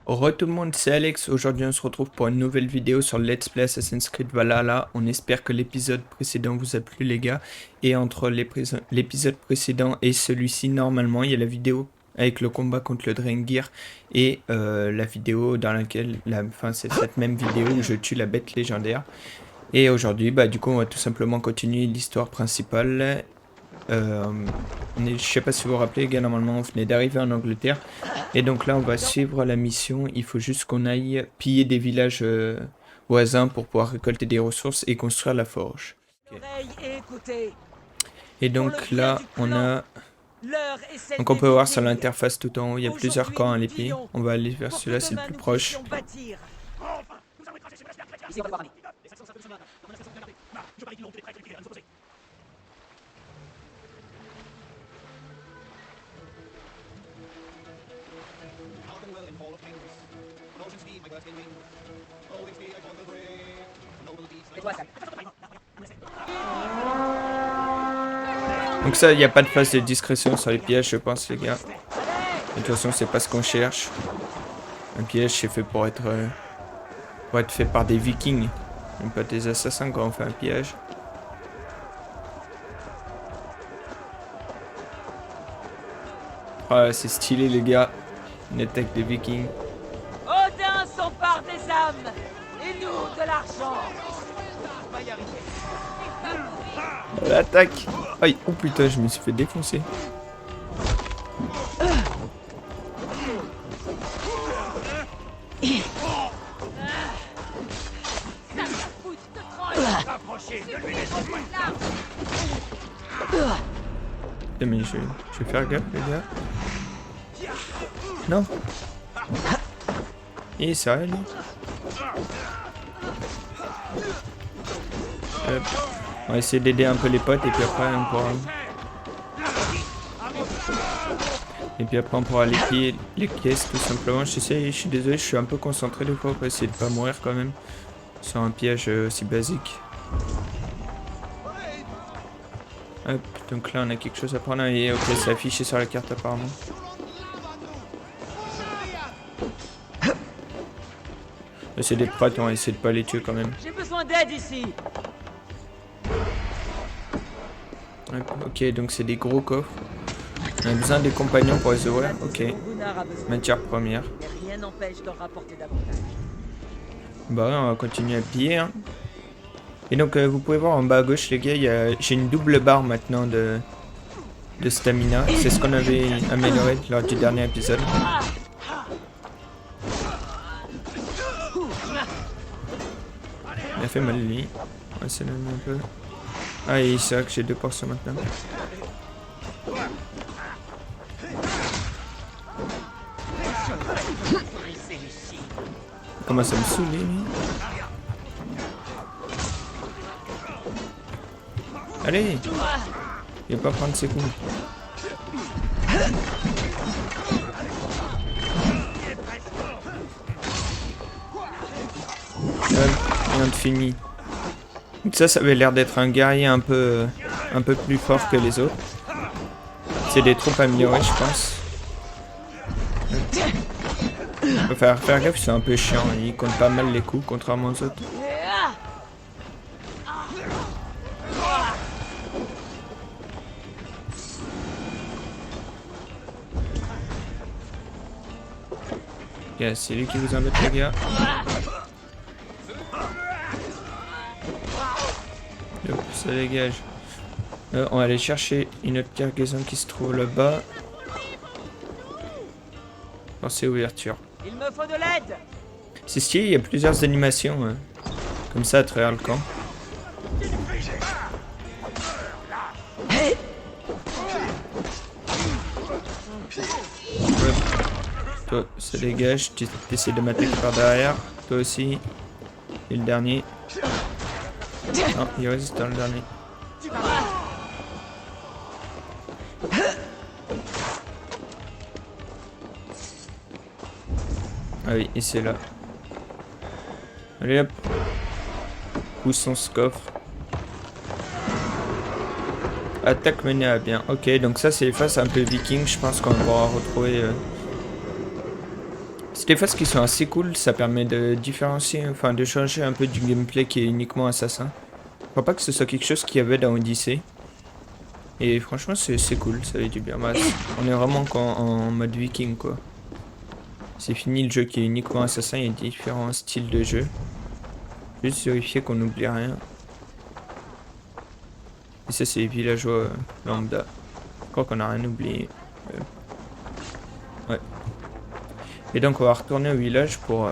Re tout le monde, c'est Alex. Aujourd'hui, on se retrouve pour une nouvelle vidéo sur le Let's Play Assassin's Creed Valhalla. On espère que l'épisode précédent vous a plu, les gars. Et entre l'épisode précédent et celui-ci, normalement, il y a la vidéo avec le combat contre le Drengir et la vidéo dans laquelle, enfin, c'est cette même vidéo où je tue la bête légendaire. Et aujourd'hui, bah, du coup, on va tout simplement continuer l'histoire principale. Je sais pas si vous vous rappelez, les gars, normalement, on venait d'arriver en Angleterre. Et donc là, on va suivre la mission. Il faut juste qu'on aille piller des villages voisins pour pouvoir récolter des ressources et construire la forge. Ok. Et donc là, on a... Donc on peut voir sur l'interface tout en haut, il y a plusieurs camps à l'épi. On va aller vers celui-là, c'est le plus proche. Donc ça, il n'y a pas de phase de discrétion sur les pièges, je pense, les gars. De toute façon, c'est pas ce qu'on cherche. Un piège, c'est fait pour être fait par des vikings. Même pas des assassins quand on fait un piège. Ah, c'est stylé, les gars. Une attaque des vikings. Odin s'empare des âmes et nous de l'argent. On va y arriver. L'attaque. Aïe, oh putain, je me suis fait défoncer. Putain, mais je vais faire gaffe, les gars. Non. Il est sérieux, lui. Hop. On va essayer d'aider un peu les potes et puis après on pourra... Et puis après on pourra aller piller les caisses tout simplement. Je suis désolé, je suis un peu concentré des fois pour essayer de pas mourir quand même. Sur un piège aussi basique. Hop, donc là on a quelque chose à prendre. Et ok, c'est affiché sur la carte apparemment. C'est des prêtres, on va essayer de pas les tuer quand même. J'ai besoin d'aide ici. Ok, donc c'est des gros coffres. On a besoin des compagnons pour les ouvrir. Ok. Matière première. Rien n'empêche d'en rapporter davantage. Bah ouais, on va continuer à piller. Hein. Et donc vous pouvez voir en bas à gauche les gars, j'ai une double barre maintenant de stamina. C'est ce qu'on avait amélioré lors du dernier épisode. Il a fait mal lui. On va s'éloigner un peu. Ah et c'est vrai que j'ai 2% maintenant. Comment ça me saoule lui. Allez. Il va pas prendre ses coups. Rien de fini. Donc ça avait l'air d'être un guerrier un peu plus fort que les autres. C'est des troupes améliorées, je pense. Faut faire gaffe, c'est un peu chiant. Il compte pas mal les coups, contrairement aux autres. Okay, c'est lui qui vous embête, les gars. Hop, ça dégage. On va aller chercher une autre cargaison qui se trouve là-bas. Dans ces ouvertures. Il me faut de l'aide. C'est stylé, il y a plusieurs animations comme ça à travers le camp. Hop. Toi, ça dégage, tu essaies de m'attaquer par derrière. Toi aussi. Et le dernier. Non, il résiste dans le dernier. Ah oui, et c'est là. Allez hop. Poussons ce coffre. Attaque menée à bien. Ok, donc ça c'est les phases un peu viking. Je pense qu'on va retrouver C'est des phases qui sont assez cool, ça permet de différencier, enfin de changer un peu du gameplay qui est uniquement assassin. Je crois pas que ce soit quelque chose qu'il y avait dans Odyssey. Et franchement c'est cool, ça fait du bien. Bah, on est vraiment en mode viking quoi. C'est fini le jeu qui est uniquement assassin, il y a différents styles de jeu. Juste vérifier qu'on n'oublie rien. Et ça c'est les villageois lambda. Je crois qu'on a rien oublié. Ouais. Et donc on va retourner au village pour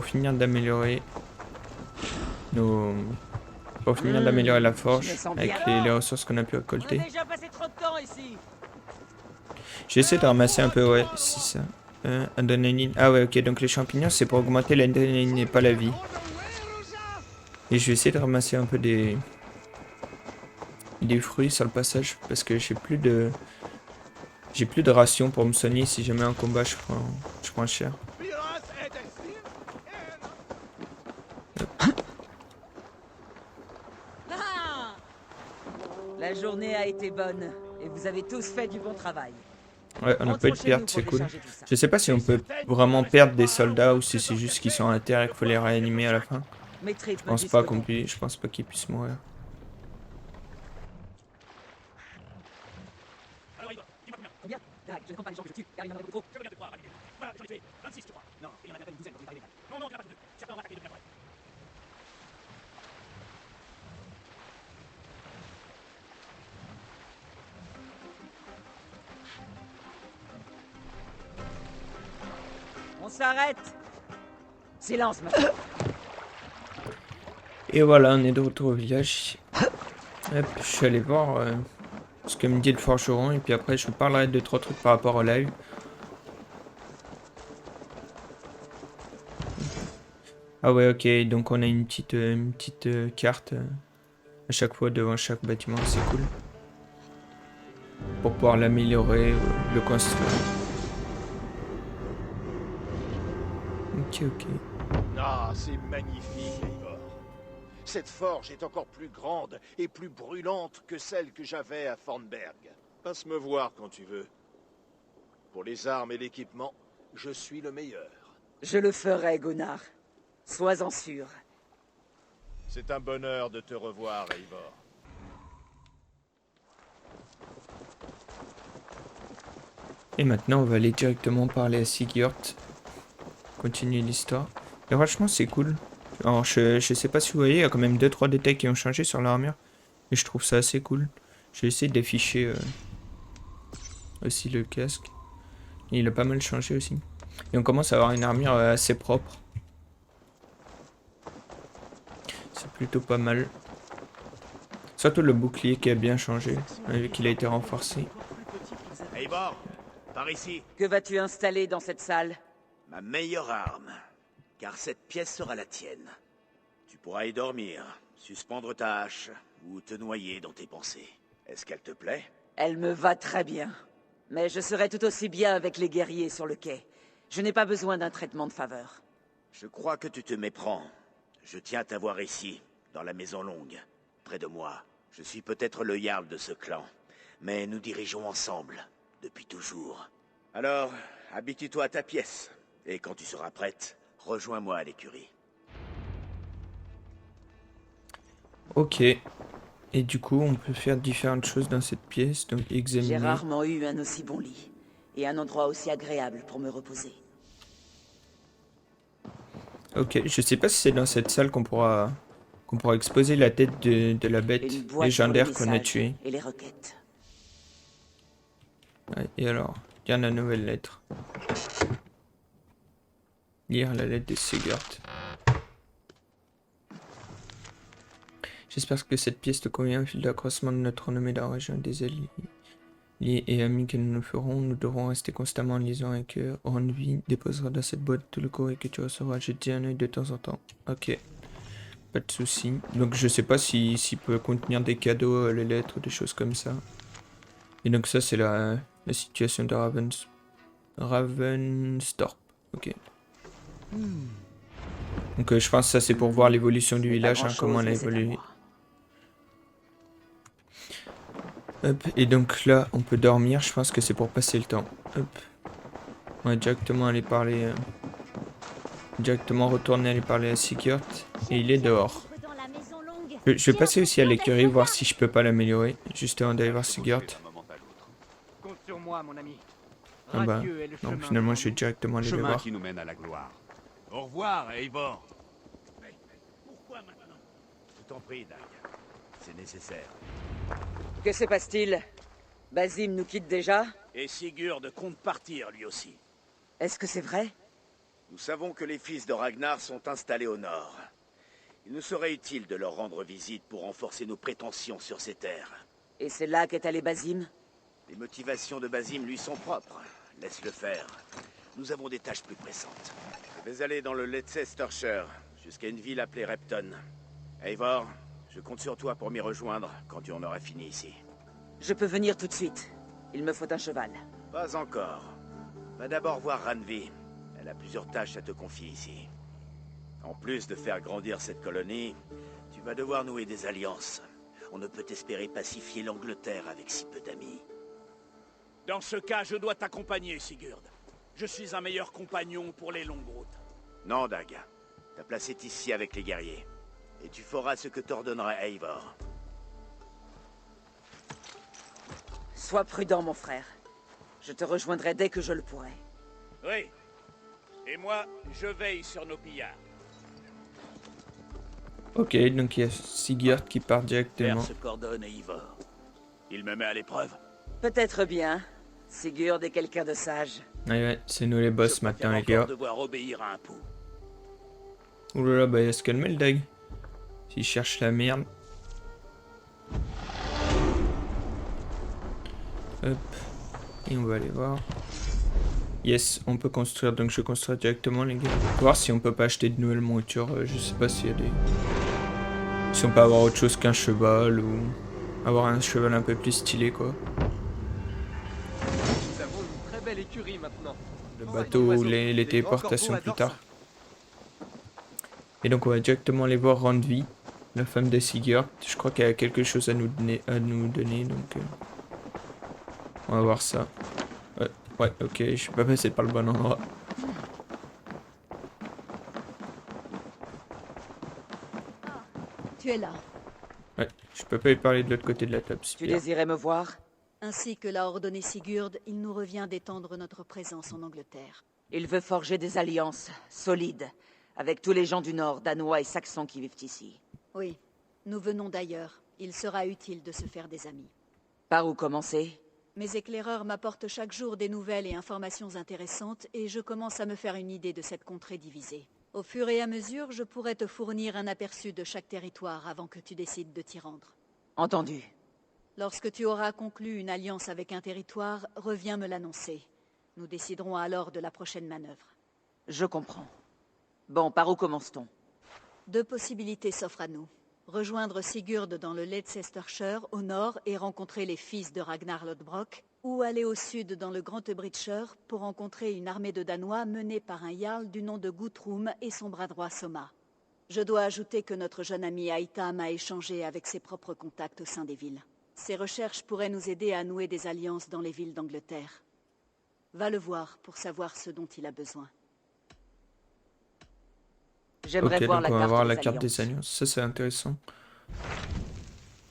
finir d'améliorer nos... Pour finir d'améliorer la forge avec les ressources qu'on a pu récolter. J'ai essayé de ramasser un peu, ouais, c'est ça. Adrénaline. Ah ouais, ok, donc les champignons c'est pour augmenter l'adrénaline et pas la vie. Et je vais essayer de ramasser un peu des fruits sur le passage parce que j'ai plus de rations pour me soigner. Si jamais un combat je prends cher. La journée a été bonne et vous avez tous fait du bon travail. Ouais, on n'a pas eu de perte, c'est cool. Je sais pas si on peut vraiment perdre des soldats ou si c'est juste qu'ils sont à terre et qu'il faut les réanimer à la fin. Je pense pas qu'ils puissent mourir. Je ne comprends pas les gens que je tue, car il y en a beaucoup trop. Je veux bien te croire, Validé. Voilà, j'en ai tué 26, tu crois. Non, il y en avait à peine une douzaine quand vous arrivez. Non, non, il y en a pas que deux. Certains ont attaqué depuis la forêt. On s'arrête. Silence, maintenant. Et voilà, on est de retour au village. Hop, je suis allé voir ce que me dit le forgeron et puis après je vous parlerai de 3 trucs par rapport au live. Ah ouais, ok, donc on a une petite carte à chaque fois devant chaque bâtiment, c'est cool. Pour pouvoir l'améliorer, le construire. Ok. Ah, c'est magnifique, Eivor. Cette forge est encore plus grande et plus brûlante que celle que j'avais à Thornberg. Passe me voir quand tu veux. Pour les armes et l'équipement, je suis le meilleur. Je le ferai, Gunnar. Sois-en sûr. C'est un bonheur de te revoir, Eivor. Et maintenant on va aller directement parler à Sigurd. Continuer l'histoire. Et franchement c'est cool. Alors je sais pas si vous voyez, il y a quand même 2-3 détails qui ont changé sur l'armure. Et je trouve ça assez cool. Je vais essayer d'afficher aussi le casque. Et il a pas mal changé aussi. Et on commence à avoir une armure assez propre. C'est plutôt pas mal. Surtout le bouclier qui a bien changé, vu qu'il a été renforcé. Eivor, par ici. Que vas-tu installer dans cette salle? Ma meilleure arme, car cette pièce sera la tienne. Tu pourras y dormir, suspendre ta hache ou te noyer dans tes pensées. Est-ce qu'elle te plaît? Elle me va très bien. Mais je serai tout aussi bien avec les guerriers sur le quai. Je n'ai pas besoin d'un traitement de faveur. Je crois que tu te méprends. Je tiens à t'avoir ici, dans la Maison Longue, près de moi. Je suis peut-être le Jarl de ce clan, mais nous dirigeons ensemble, depuis toujours. Alors, habitue-toi à ta pièce, et quand tu seras prête, rejoins-moi à l'écurie. Ok. Et du coup, on peut faire différentes choses dans cette pièce, donc examiner. J'ai rarement eu un aussi bon lit, et un endroit aussi agréable pour me reposer. Ok, je sais pas si c'est dans cette salle qu'on pourra exposer la tête de la bête légendaire qu'on a tuée. Et les requêtes. Ouais, et alors, lire la nouvelle lettre. Lire la lettre de Sigurd. J'espère que cette pièce te convient au fil d'accroissement de notre renommée dans la région des alliés et amis que nous nous ferons. Nous devrons rester constamment en liaison avec eux. Ornvi déposera dans cette boîte tout le courrier que tu recevras. Jeter un œil de temps en temps. Ok. Pas de soucis. Donc je sais pas s'il peut contenir des cadeaux, les lettres, des choses comme ça. Et donc ça c'est la situation de Ravenstorp. Ok. Donc je pense que ça c'est pour voir l'évolution du village, comment elle a évolué. Hop, et donc là on peut dormir, je pense que c'est pour passer le temps. Hop. On va directement aller parler... directement retourner aller parler à Sigurd. Et il est dehors. Je vais passer aussi à l'écurie, voir si je peux pas l'améliorer. Juste avant d'aller voir Sigurd. Compte sur moi, mon ami. Ah bah, Radieux est le non, chemin finalement devant je vais nous. directement aller les Chemin voir. qui nous mène à la gloire. Au revoir, Eivor. Pourquoi maintenant? Je t'en prie, Dag. C'est nécessaire. Que se passe-t-il? Basim nous quitte déjà? Et Sigurd compte partir, lui aussi. Est-ce que c'est vrai? Nous savons que les fils de Ragnar sont installés au nord. Il nous serait utile de leur rendre visite pour renforcer nos prétentions sur ces terres. Et c'est là qu'est allé Basim? Les motivations de Basim lui sont propres. Laisse-le faire. Nous avons des tâches plus pressantes. Je vais aller dans le Leicestershire, jusqu'à une ville appelée Repton. Eivor, je compte sur toi pour m'y rejoindre quand tu en auras fini ici. Je peux venir tout de suite. Il me faut un cheval. Pas encore. Va d'abord voir Randvi. Elle a plusieurs tâches à te confier ici. En plus de faire grandir cette colonie, tu vas devoir nouer des alliances. On ne peut espérer pacifier l'Angleterre avec si peu d'amis. Dans ce cas, je dois t'accompagner, Sigurd. Je suis un meilleur compagnon pour les longues routes. Non, Dag. Ta place est ici avec les guerriers. Et tu feras ce que t'ordonnera Eivor. Sois prudent, mon frère. Je te rejoindrai dès que je le pourrai. Oui. Et moi, je veille sur nos pillards. Ok, donc il y a Sigurd qui part directement. Père se coordonne, Eivor. Il me met à l'épreuve. Peut-être bien. Sigurd est quelqu'un de sage. Ouais, c'est nous les boss Je maintenant, préfère les gars. encore devoir obéir à un pou. Oulala, bah il va se calmer le dag. S'il cherche la merde. Hop. Et on va aller voir. Yes, on peut construire, donc je construis directement les gars. Voir si on peut pas acheter de nouvelles montures. Je sais pas s'il y a des... Si on peut avoir autre chose qu'un cheval ou... Avoir un cheval un peu plus stylé quoi. Nous avons une très belle écurie maintenant. Le bateau ou les téléportations plus tard. Et donc on va directement aller voir Randvi, la femme de Sigurd. Je crois qu'elle a quelque chose à nous donner, donc on va voir ça. Ouais, ok, je suis pas passé par le bon endroit. Tu es là. Ouais, je peux pas lui parler de l'autre côté de la table. Tu Super. désirais me voir? Ainsi que l'a ordonné Sigurd, il nous revient d'étendre notre présence en Angleterre. Il veut forger des alliances solides avec tous les gens du Nord, Danois et Saxons qui vivent ici. Oui, nous venons d'ailleurs. Il sera utile de se faire des amis. Par où commencer? Mes éclaireurs m'apportent chaque jour des nouvelles et informations intéressantes et je commence à me faire une idée de cette contrée divisée. Au fur et à mesure, je pourrai te fournir un aperçu de chaque territoire avant que tu décides de t'y rendre. Entendu. Lorsque tu auras conclu une alliance avec un territoire, reviens me l'annoncer. Nous déciderons alors de la prochaine manœuvre. Je comprends. Bon, par où commence-t-on? Deux possibilités s'offrent à nous. Rejoindre Sigurd dans le Leicestershire, au nord, et rencontrer les fils de Ragnar Lodbrok, ou aller au sud dans le Grantebridgeshire pour rencontrer une armée de Danois menée par un jarl du nom de Guthrum et son bras droit Soma. Je dois ajouter que notre jeune ami Aitam a échangé avec ses propres contacts au sein des villes. Ces recherches pourraient nous aider à nouer des alliances dans les villes d'Angleterre. Va le voir pour savoir ce dont il a besoin. J'aimerais Ok, voir donc la on va carte, voir des, la carte alliances. des alliances. Ça c'est intéressant.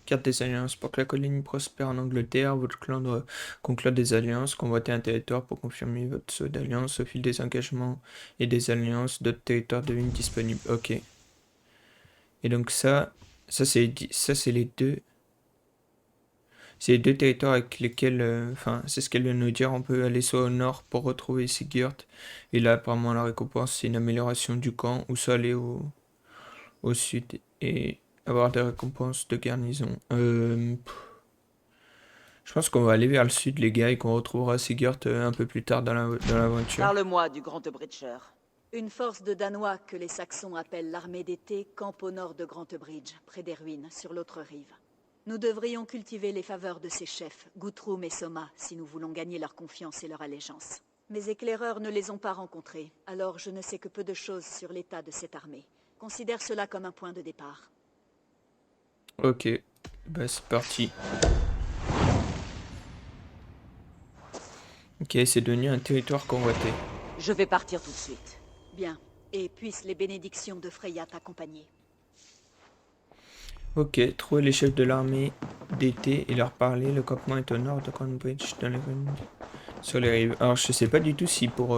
Carte des alliances. Pour que la colonie prospère en Angleterre, votre clan doit conclure des alliances, convoiter un territoire pour confirmer votre souhait d'alliance. Au fil des engagements et des alliances, d'autres territoires deviennent disponibles. Ok. Et donc ça c'est les deux. C'est les deux territoires avec lesquels, enfin, c'est ce qu'elle vient de nous dire. On peut aller soit au nord pour retrouver Sigurd, et là, apparemment, la récompense, c'est une amélioration du camp, ou soit aller au sud et avoir des récompenses de garnison. Je pense qu'on va aller vers le sud, les gars, et qu'on retrouvera Sigurd un peu plus tard dans l'aventure. Parle-moi du Grantebridgeshire. Une force de Danois que les Saxons appellent l'armée d'été campe au nord de Grantebridge, près des ruines, sur l'autre rive. Nous devrions cultiver les faveurs de ces chefs, Guthrum et Soma, si nous voulons gagner leur confiance et leur allégeance. Mes éclaireurs ne les ont pas rencontrés, alors je ne sais que peu de choses sur l'état de cette armée. Considère cela comme un point de départ. Ok, bah c'est parti. Ok, c'est devenu un territoire convoité. Je vais partir tout de suite. Bien. Et puissent les bénédictions de Freya t'accompagner. Ok, trouver les chefs de l'armée d'été et leur parler. Le campement est au nord de Grandbridge, dans les ruines sur les rives. Alors, je sais pas du tout si pour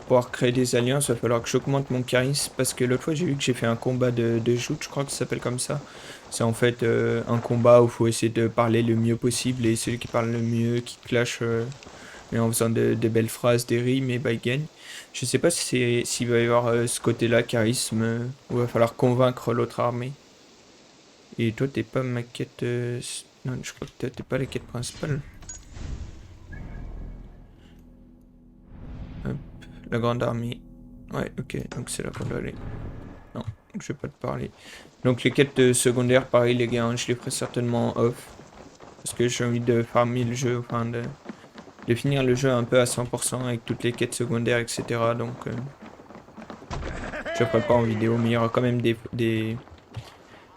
pouvoir créer des alliances, il va falloir que j'augmente mon charisme. Parce que l'autre fois, j'ai vu que j'ai fait un combat de joute, je crois que ça s'appelle comme ça. C'est en fait un combat où il faut essayer de parler le mieux possible. Et celui qui parle le mieux, qui clash, mais en faisant de belles phrases, des rimes, et bah il gagne. Je sais pas si s'il va y avoir ce côté-là, charisme, où il va falloir convaincre l'autre armée. Et toi, t'es pas ma quête... Non, je crois que t'es pas la quête principale. Hop, la grande armée. Ouais, ok, donc c'est là qu'on doit aller. Non, je vais pas te parler. Donc les quêtes secondaires, pareil les gars, je les ferai certainement off. Parce que j'ai envie de farmer le jeu, enfin de finir le jeu un peu à 100% avec toutes les quêtes secondaires, etc. Donc je ferai pas en vidéo, mais il y aura quand même des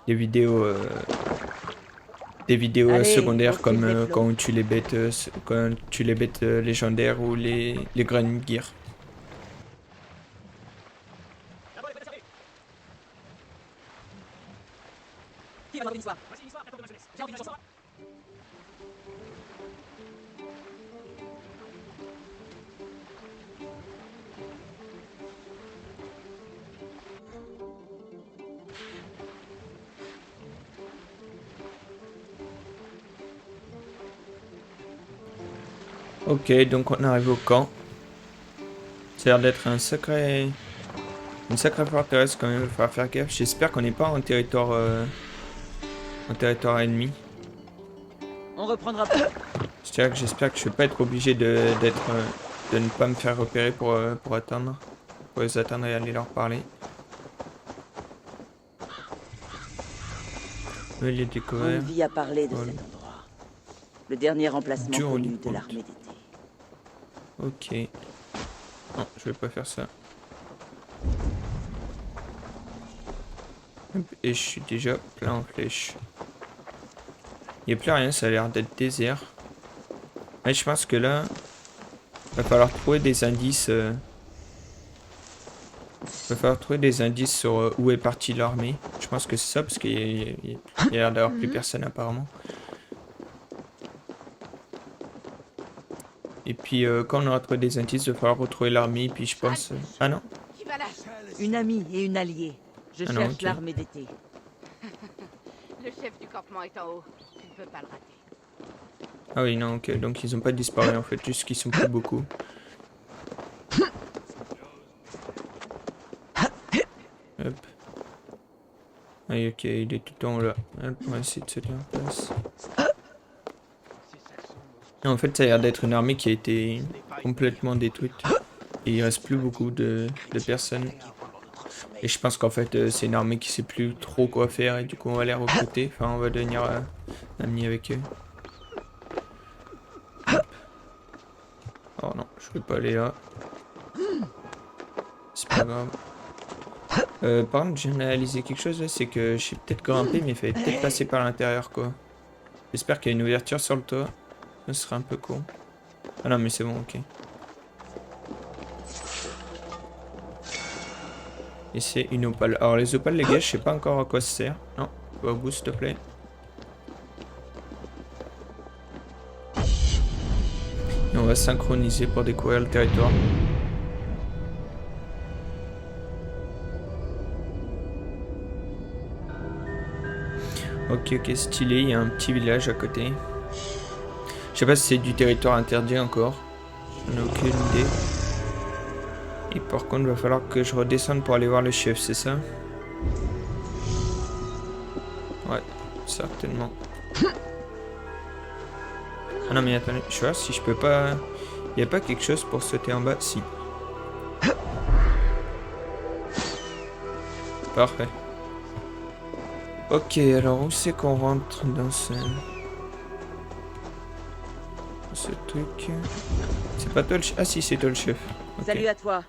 vidéos... Allez, secondaires au comme fil des flots. quand tu les bêtes légendaires ou les Grand Gear. La balle est prête à servir. Qui va nous raconter une histoire? Voici une histoire datant de ma jeunesse. J'ai envie d'une chanson. Ok, donc on arrive au camp. Ça a l'air d'être une sacrée forteresse quand même, il va falloir faire gaffe. J'espère qu'on n'est pas en territoire ennemi. On reprendra pas. J'espère que je vais pas être obligé de ne pas me faire repérer pour les atteindre et aller leur parler. Veuillez découvrir. Envie à parler de Voilà. cet endroit. Le dernier emplacement Dur au connu lit, de l'armée d'été. Ok. Non, je vais pas faire ça. Hop, et je suis déjà plein en flèches. Il n'y a plus rien, ça a l'air d'être désert. Mais je pense que là, va falloir trouver des indices. Va falloir trouver des indices sur où est partie l'armée. Je pense que c'est ça, parce qu'il y a l'air d'avoir plus personne apparemment. Et puis quand on aura trouvé des indices, il va falloir retrouver l'armée. Puis je pense... Ah non. Une amie et une alliée. Je Ah non, cherche ok. l'armée d'été. Le chef du campement est en haut. Tu ne peux pas le rater. Ah oui, non, ok. Donc ils ont pas disparu en fait, juste qu'ils sont plus beaucoup. Hop. Ah oui, ok, il est tout en haut là. Hop, on va essayer de se mettre en place. Et en fait, ça a l'air d'être une armée qui a été complètement détruite. Et il reste plus beaucoup de personnes. Et je pense qu'en fait, c'est une armée qui sait plus trop quoi faire. Et du coup, on va les recruter. Enfin, on va devenir amis avec eux. Hop. Oh non, je peux pas aller là. C'est pas grave. Par contre, j'ai réalisé quelque chose là, c'est que je suis peut-être grimpé, mais il fallait peut-être passer par l'intérieur quoi. J'espère qu'il y a une ouverture sur le toit. Ce serait un peu con. Ah non, mais c'est bon, ok. Et c'est une opale. Alors, les opales, les gars, je sais pas encore à quoi ça sert. Non, va au bout, s'il te plaît. Et on va synchroniser pour découvrir le territoire. Ok, ok, stylé, il y a un petit village à côté. Je sais pas si c'est du territoire interdit encore. J'en ai aucune idée. Et par contre, il va falloir que je redescende pour aller voir le chef, c'est ça? Ouais, certainement. Ah non mais attendez, je vais voir si je peux pas... Il n'y a pas quelque chose pour sauter en bas? Si. Parfait. Ok, alors où c'est qu'on rentre dans ce truc? C'est pas toi le chef? Ah si, c'est toi le chef. Ok. Salut à toi.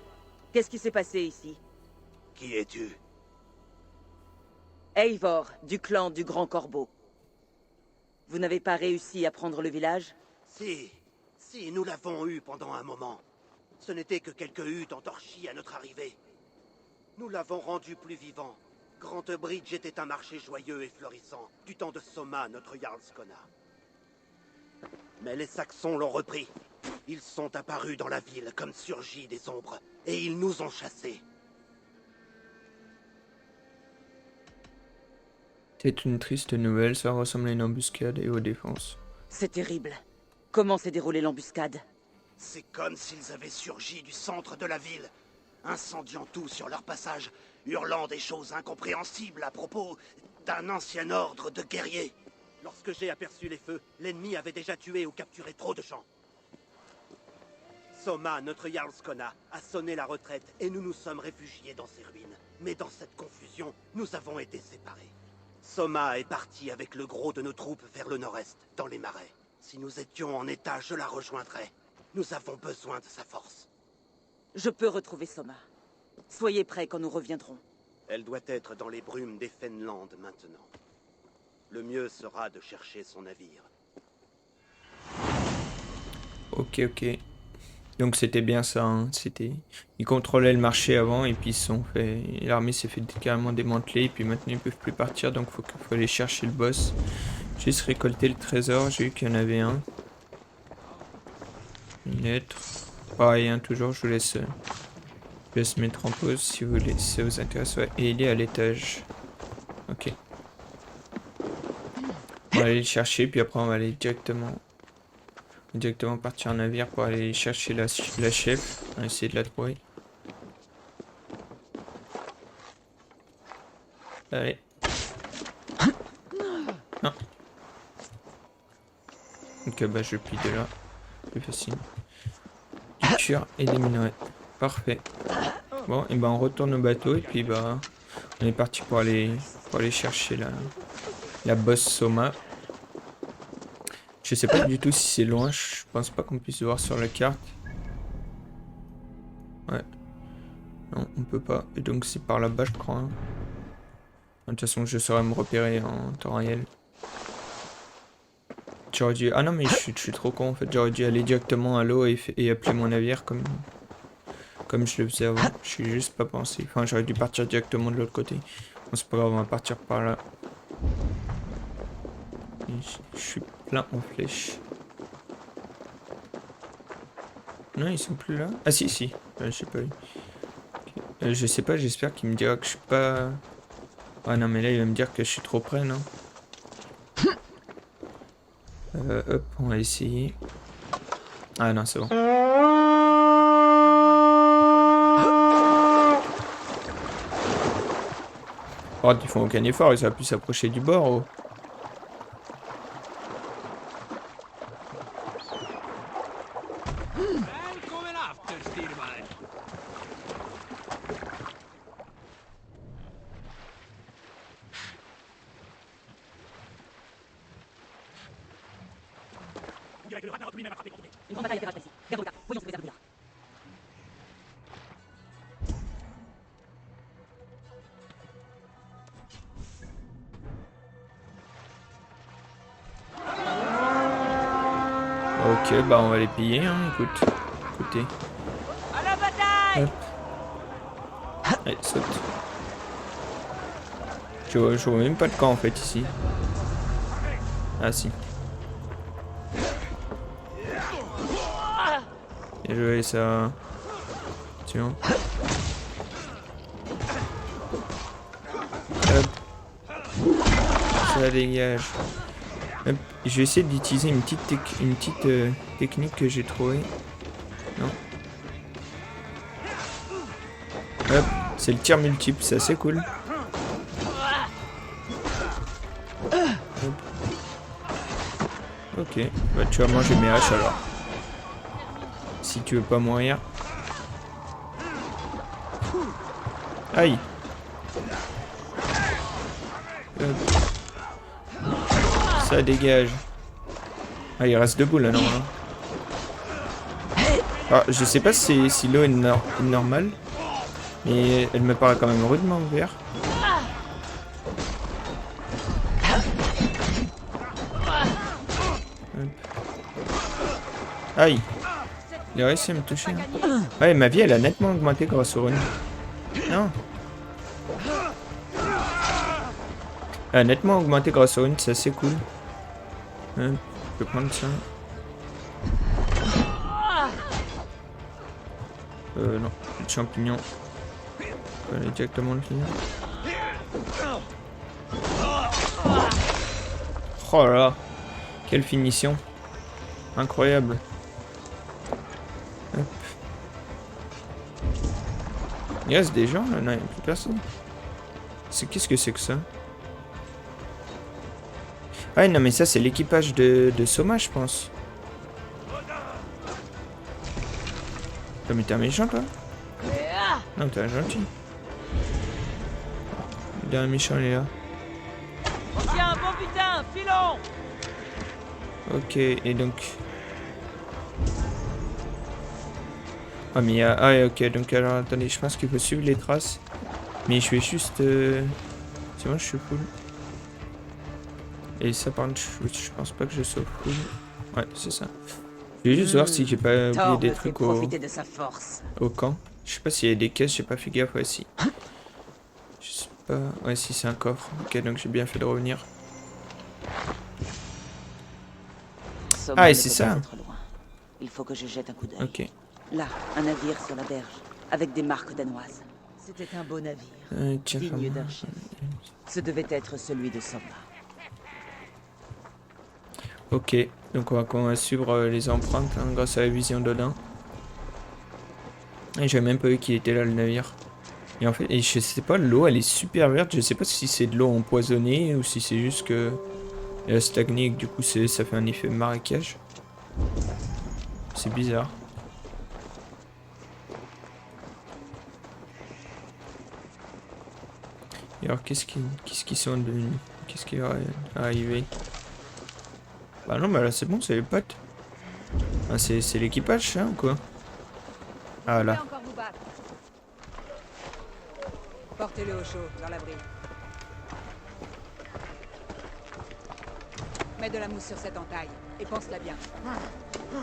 Qu'est-ce qui s'est passé ici? Qui es-tu? Eivor, du clan du Grand Corbeau. Vous n'avez pas réussi à prendre le village? Si, nous l'avons eu pendant un moment. Ce n'était que quelques huttes entorchies à notre arrivée. Nous l'avons rendu plus vivant. Grand Bridge était un marché joyeux et florissant, du temps de Soma, notre Jarlskona. Mais les Saxons l'ont repris. Ils sont apparus dans la ville comme surgis des ombres, et ils nous ont chassés. C'est une triste nouvelle, ça ressemble à une embuscade et aux défenses. C'est terrible. Comment s'est déroulée l'embuscade? C'est comme s'ils avaient surgi du centre de la ville, incendiant tout sur leur passage, hurlant des choses incompréhensibles à propos d'un ancien ordre de guerriers. Lorsque j'ai aperçu les feux, l'ennemi avait déjà tué ou capturé trop de gens. Soma, notre Jarlskona, a sonné la retraite et nous nous sommes réfugiés dans ces ruines. Mais dans cette confusion, nous avons été séparés. Soma est parti avec le gros de nos troupes vers le nord-est, dans les marais. Si nous étions en état, je la rejoindrais. Nous avons besoin de sa force. Je peux retrouver Soma. Soyez prêts quand nous reviendrons. Elle doit être dans les brumes des Fenland maintenant. Le mieux sera de chercher son navire. Ok. Donc c'était bien ça, hein. Ils contrôlaient le marché avant et puis l'armée s'est fait carrément démanteler et puis maintenant ils peuvent plus partir, donc faut aller chercher le boss. Juste récolter le trésor, j'ai vu qu'il y en avait un. Une lettre. Pareil, hein, toujours, je vous laisse mettre en pause si vous voulez, si ça vous intéresse. Ouais. Et il est à l'étage. Ok. On va aller le chercher, puis après on va aller directement partir en navire pour aller chercher la chef. On va essayer de la trouver. Allez. Non. Ok, bah je plie de là. Plus facile. Du cuir et des minerais. Parfait. Bon, et ben on retourne au bateau et puis bah on est parti pour aller chercher la boss Soma. Je sais pas du tout si c'est loin, je pense pas qu'on puisse voir sur la carte. Ouais. Non, on peut pas. Et donc c'est par là-bas je crois. Hein. De toute façon je saurais me repérer en temps réel. J'aurais dû... Ah non mais je suis trop con en fait, j'aurais dû aller directement à l'eau et appeler mon navire comme je le faisais avant. Je suis juste pas pensé. Enfin j'aurais dû partir directement de l'autre côté. Bon c'est pas grave, on va partir par là. Je suis plein en flèches. Non ils sont plus là. Ah si. Je sais pas. Okay. Je sais pas, j'espère qu'il me dira que je suis pas... Ah non mais là il va me dire que je suis trop près non. Hop, on va essayer. Ah non, c'est bon. Oh, ils font aucun effort, ils auraient pu s'approcher du bord. Oh. On dirait que le Ragnarok lui-même a frappé contre lui. Une grande bataille a fait rage ici. Gardons le cap. Voyons ce que les aboutir. Ok, bah on va les piller, hein, écoutez. À la bataille! Hop. Allez, saute. Je vois même pas de camp en fait ici. Ah si. Bien joué ça. Tiens. Hop. Ça dégage. Hop. Je vais essayer d'utiliser une petite technique que j'ai trouvée. Non. Hop. C'est le tir multiple, c'est assez cool. Hop. Ok. Bah tu vas manger mes haches alors. Si tu veux pas mourir. Aïe. Hop. Ça dégage. Ah, il reste debout là, normalement. Ah, je sais pas si l'eau est normale. Mais elle me paraît quand même rudement ouverte. Aïe. Il a réussi à me toucher. Hein. Ouais, ma vie, elle a nettement augmenté grâce au rune. Non. Elle a nettement augmenté grâce au rune, c'est assez cool. Hein, je peux prendre ça. Non, le champignon. On va aller directement le finir. Oh là là. Quelle finition. Incroyable. Hop. Il reste des gens là? Non, il n'y a plus personne. Qu'est-ce que c'est que ça? Ah non mais ça c'est l'équipage de Soma je pense. Oh, mais t'es un méchant toi? Non t'es un gentil. Il est un méchant il est là. Tiens, bon putain, filons. Ok et donc... Ah mais il y a... Ah ouais, ok donc alors attendez je pense qu'il faut suivre les traces. Mais je vais juste... C'est bon je suis full. Et ça par contre je pense pas que je sois full. Ouais c'est ça. Je vais juste voir si j'ai pas oublié des trucs au camp. Je sais pas s'il y a des caisses, j'ai pas fait gaffe. Ouais si. Je sais pas... Ouais si c'est un coffre. Ok donc j'ai bien fait de revenir. Ah et c'est ça. Il faut que je jette un coup d'œil. Ok. Là, un navire sur la berge, avec des marques danoises. C'était un beau navire, digne d'un chef. Ce devait être celui de Soma. Ok, donc on va suivre les empreintes hein, grâce à la vision d'Odin. Et j'avais même pas vu qu'il était là le navire. Et en fait, et je sais pas, l'eau elle est super verte, je sais pas si c'est de l'eau empoisonnée ou si c'est juste que elle a stagné et que du coup ça fait un effet marécage. C'est bizarre. Et alors qu'est-ce qu'ils sont devenus? Qu'est-ce qui est arrivé? Bah non bah là c'est bon, c'est les potes. Ah c'est l'équipage ça ou quoi? Ah là. Portez-le au chaud, dans l'abri. Mets de la mousse sur cette entaille, et pense-la bien. Oh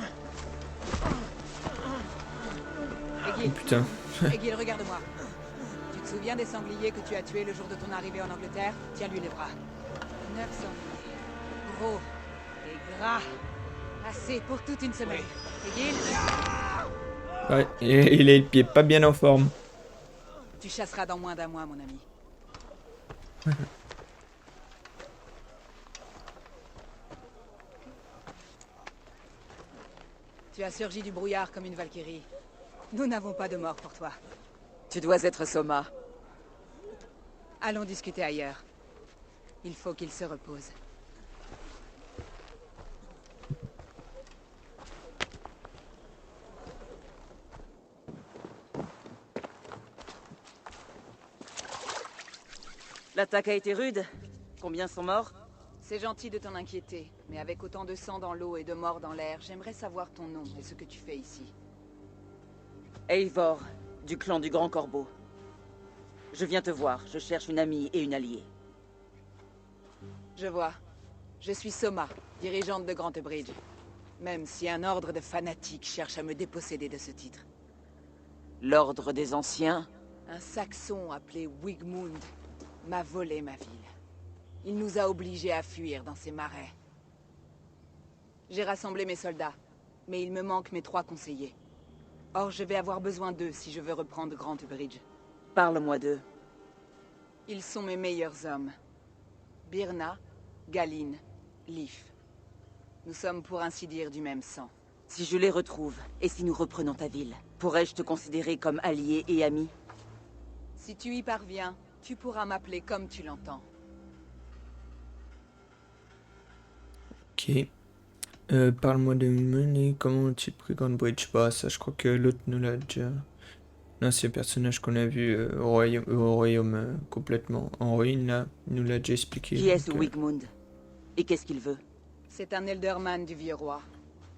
Egil, putain. Egil, regarde-moi. Tu te souviens des sangliers que tu as tués le jour de ton arrivée en Angleterre? Tiens-lui les bras. 9 sangliers. Gros et gras. Assez pour toute une semaine. Egil? Ouais, et il a le pied pas bien en forme. Tu chasseras dans moins d'un mois, mon ami. Tu as surgi du brouillard comme une Valkyrie. Nous n'avons pas de mort pour toi. Tu dois être Soma. Allons discuter ailleurs. Il faut qu'il se repose. L'attaque a été rude. Combien sont morts? C'est gentil de t'en inquiéter, mais avec autant de sang dans l'eau et de morts dans l'air, j'aimerais savoir ton nom et ce que tu fais ici. Eivor, du clan du Grand Corbeau. Je viens te voir, je cherche une amie et une alliée. Je vois. Je suis Soma, dirigeante de Grantebridge. Même si un ordre de fanatiques cherche à me déposséder de ce titre. L'ordre des anciens? Un Saxon appelé Wigmund m'a volé ma ville. Il nous a obligés à fuir dans ces marais. J'ai rassemblé mes soldats, mais il me manque mes 3 conseillers. Or, je vais avoir besoin d'eux si je veux reprendre Grantebridge. Parle-moi d'eux. Ils sont mes meilleurs hommes. Birna, Galine, Leif. Nous sommes pour ainsi dire du même sang. Si je les retrouve, et si nous reprenons ta ville, pourrais-je te considérer comme allié et ami? Si tu y parviens, tu pourras m'appeler comme tu l'entends. Ok. Parle-moi de mener. Comment as-tu pris Grantebridge? Bah ça je crois que l'autre nous l'a déjà... L'ancien personnage qu'on a vu au royaume complètement en ruine là, il nous l'a déjà expliqué. Qui est ce Wigmund? Et qu'est-ce qu'il veut? C'est un Elderman du vieux roi.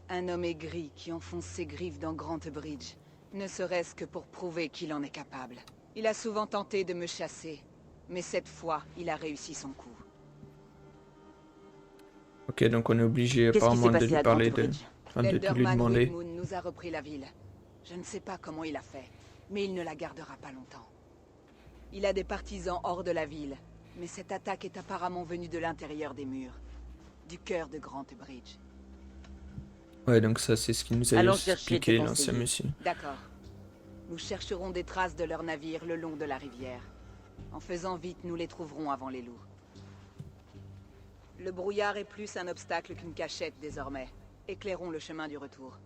Un homme aigri qui enfonce ses griffes dans Grantebridge. Ne serait-ce que pour prouver qu'il en est capable. Il a souvent tenté de me chasser, mais cette fois, il a réussi son coup. Ok, donc on est obligé apparemment de lui parler de... Enfin, de tout lui L'Elderman demander. Wigmund nous a repris la ville. Je ne sais pas comment il a fait, mais il ne la gardera pas longtemps. Il a des partisans hors de la ville, mais cette attaque est apparemment venue de l'intérieur des murs, du cœur de Grant Bridge. Ouais, donc ça, c'est ce qu'il nous a Allons chercher expliqué tes l'ancien conseillers. monsieur. D'accord. Nous chercherons des traces de leurs navires le long de la rivière. En faisant vite, nous les trouverons avant les loups. Le brouillard est plus un obstacle qu'une cachette désormais. Éclairons le chemin du retour.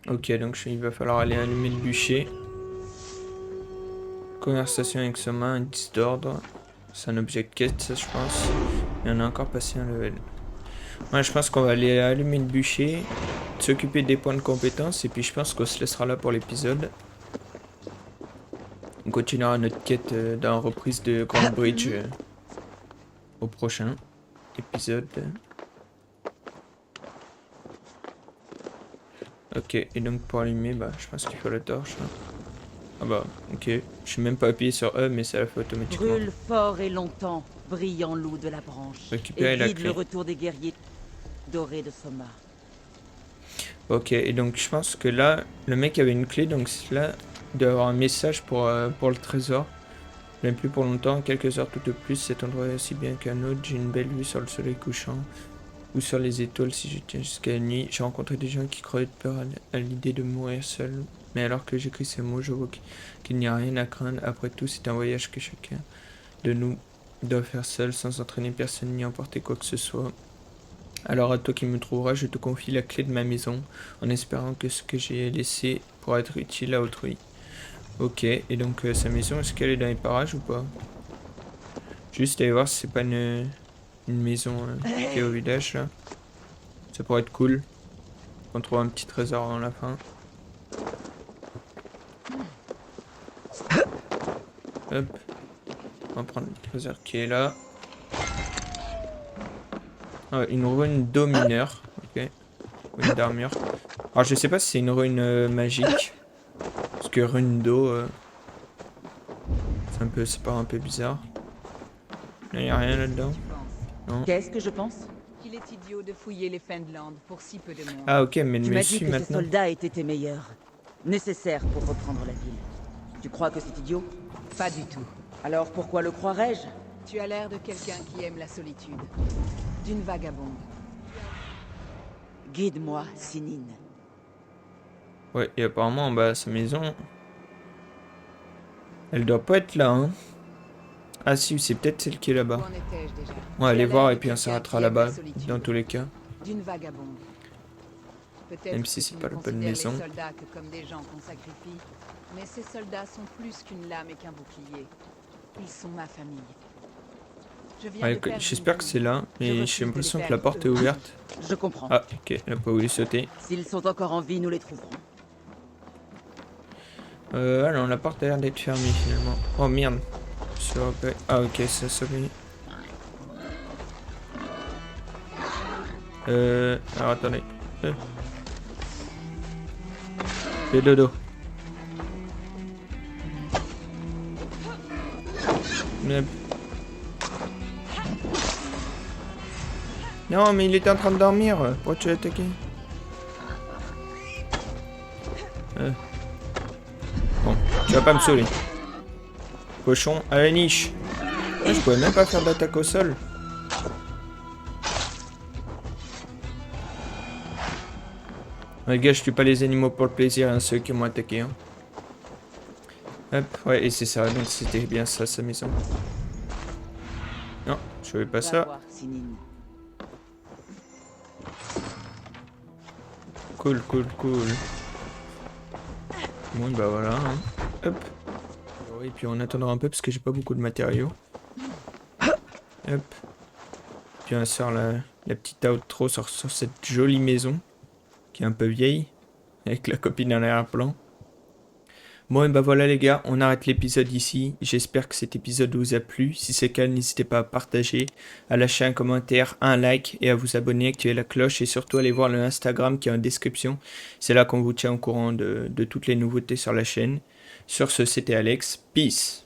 Ok, donc il va falloir aller allumer le bûcher. Conversation avec Soma, indice d'ordre. C'est un objet de quête, ça, je pense. Et on a encore passé un level. Ouais, je pense qu'on va aller allumer le bûcher, s'occuper des points de compétence, et puis je pense qu'on se laissera là pour l'épisode. On continuera notre quête dans la reprise de Grand Bridge au prochain épisode. Ok, et donc pour allumer, bah, je pense qu'il faut la torche. Hein. Ah bah, ok. Je suis même pas appuyé sur E, mais ça l'a fait automatiquement. Brûle fort et longtemps, brillant loup de la branche. Récupérer et la guide clé. le retour des guerriers dorés de Soma. Ok, et donc je pense que là, le mec avait une clé, donc là, il doit avoir un message pour le trésor. Même plus pour longtemps, quelques heures tout au plus, cet endroit est aussi bien qu'un autre. J'ai une belle vue sur le soleil couchant. Ou sur les étoiles si je tiens jusqu'à la nuit. J'ai rencontré des gens qui crevaient de peur à l'idée de mourir seul. Mais alors que j'écris ces mots, je vois qu'il n'y a rien à craindre. Après tout, c'est un voyage que chacun de nous doit faire seul, sans entraîner personne ni emporter quoi que ce soit. Alors à toi qui me trouveras, je te confie la clé de ma maison, en espérant que ce que j'ai laissé pourra être utile à autrui. Ok, et donc sa maison, est-ce qu'elle est dans les parages ou pas? Juste aller voir si c'est pas une maison qui est au village là. Ça pourrait être cool. On trouve un petit trésor à la fin. Hop. On va prendre le trésor qui est là. Ah, une rune d'eau mineur. Ok. Rune d'armure. Alors je sais pas si c'est une rune magique. Parce que rune d'eau... ça paraît un peu bizarre. Là, y a rien là-dedans. Non. Qu'est-ce que je pense? Qu'il est idiot de fouiller les Fendland pour si peu de monde. Ah ok, mais Tu me m'as dit suis que ces maintenant. soldats étaient tes meilleurs. Nécessaires pour reprendre la ville. Tu crois que c'est idiot? Pas du tout. Alors pourquoi le croirais-je? Tu as l'air de quelqu'un qui aime la solitude. D'une vagabonde. Guide-moi, Sinine. Ouais, et apparemment, bah, sa maison... Elle doit pas être là, hein. Ah si, c'est peut-être celle qui est là-bas. Où en étais-je déjà? On va Tu aller as voir l'air et de puis on quelqu'un s'arrêtera qui aime là-bas, la solitude. dans tous les cas. D'une vagabonde. Peut-être Même si que c'est tu pas ne la bonne considères maison. les soldats que comme des gens qu'on sacrifie, mais ces soldats sont plus qu'une lame et qu'un bouclier. Ils sont ma famille. Je viens Ouais, de perdre j'espère une que c'est famille. là, Je mais refuse j'ai de l'impression les que la perdre, porte est eux. ouverte. Je comprends. Ah, ok, elle a pas voulu sauter. S'ils sont encore en vie, nous les trouverons. Alors la porte a l'air d'être fermée finalement. Oh merde. Ah ok, ça s'ouvre. Alors attendez. Fais dodo. Hop. Non mais il était en train de dormir. Pourquoi tu l'as attaqué? Bon, tu vas pas me saouler. Cochon à la niche. Ah, je pouvais même pas faire d'attaque au sol. Ouais, gars, je tue pas les animaux pour le plaisir, hein, ceux qui m'ont attaqué. Hein. Hop, ouais, et c'est ça, donc c'était bien ça, sa maison. Non, je veux pas Va ça. voir, Sinine. Cool, cool, cool. Bon, bah voilà. Hein. Hop. Et puis on attendra un peu parce que j'ai pas beaucoup de matériaux. Hop. Puis on sort la petite outro sur cette jolie maison. Qui est un peu vieille. Avec la copine en arrière-plan. Bon et bah voilà les gars, on arrête l'épisode ici. J'espère que cet épisode vous a plu. Si c'est le cas, n'hésitez pas à partager, à lâcher un commentaire, un like et à vous abonner, activer la cloche et surtout aller voir le Instagram qui est en description. C'est là qu'on vous tient au courant de toutes les nouveautés sur la chaîne. Sur ce, c'était Alex. Peace.